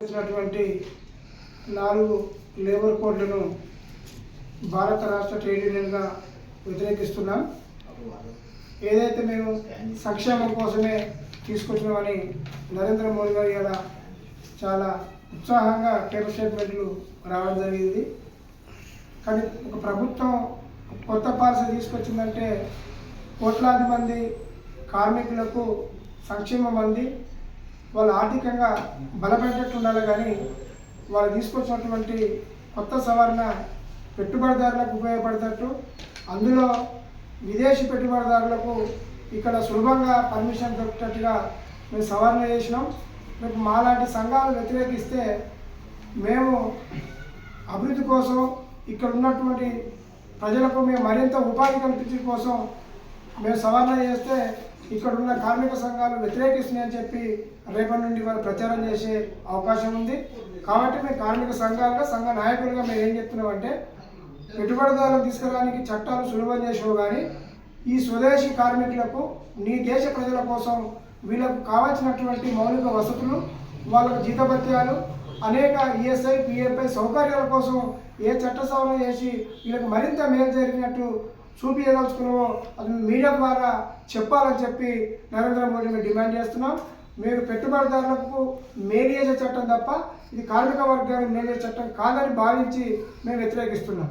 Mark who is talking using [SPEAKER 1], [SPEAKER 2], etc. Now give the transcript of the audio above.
[SPEAKER 1] వచ్చినటువంటి 4 లేబర్ కోడ్లను భారత రాష్ట్ర ట్రేడ్ యూనియన్గా వ్యతిరేకిస్తున్నాం. ఏదైతే మేము సంక్షేమం కోసమే తీసుకొచ్చినామని నరేంద్ర మోడీ గారు ఇలా చాలా ఉత్సాహంగా పేపర్ స్టేట్మెంట్లు రావడం జరిగింది. కానీ ఒక ప్రభుత్వం కొత్త పాలసీ తీసుకొచ్చిందంటే కోట్లాది మంది కార్మికులకు సంక్షేమం అంది వాళ్ళు ఆర్థికంగా బలపడేటట్టు ఉండాలి. కానీ వాళ్ళు తీసుకొచ్చినటువంటి కొత్త సవరణ పెట్టుబడిదారులకు ఉపయోగపడేటట్టు, అందులో విదేశీ పెట్టుబడిదారులకు ఇక్కడ సులభంగా పర్మిషన్ దొరికేటట్టుగా మేము సవరణ చేసినాం. రేపు మాలాంటి సంఘాలు వ్యతిరేకిస్తే మేము అభివృద్ధి కోసం ఇక్కడ ఉన్నటువంటి ప్రజలకు మేము మరింత ఉపాధి కల్పించడం కోసం మేము సవరణ చేస్తే ఇక్కడ ఉన్న కార్మిక సంఘాలు వ్యతిరేకిస్తున్నాయని చెప్పి రేపటి నుండి వాళ్ళు ప్రచారం చేసే అవకాశం ఉంది. కాబట్టి మేము కార్మిక సంఘాలుగా సంఘ నాయకులుగా మేము ఏం చెప్తున్నామంటే పెట్టుబడిదారులను తీసుకురావడానికి చట్టాలు సులభం చేసావు, కానీ ఈ స్వదేశీ కార్మికులకు నీ దేశ ప్రజల కోసం వీళ్ళకు కావాల్సినటువంటి మౌలిక వసతులు, వాళ్ళకు జీతభత్యాలు, అనేక ఈఎస్ఐ పిఎఫ్ఐ సౌకర్యాల కోసం ఏ చట్ట సవరణ చేసి వీళ్ళకి మరింత మేలు జరిగినట్టు చూపించదలుచుకున్నామో అది మీడియా ద్వారా చెప్పాలని చెప్పి నరేంద్ర మోడీని డిమాండ్ చేస్తున్నాం. మీరు పెట్టుబడిదారులకు మేలు చేసే చట్టం తప్ప ఇది కార్మిక వర్గానికి మేలు చేసే చట్టం కాదని భావించి మేము వ్యతిరేకిస్తున్నాం.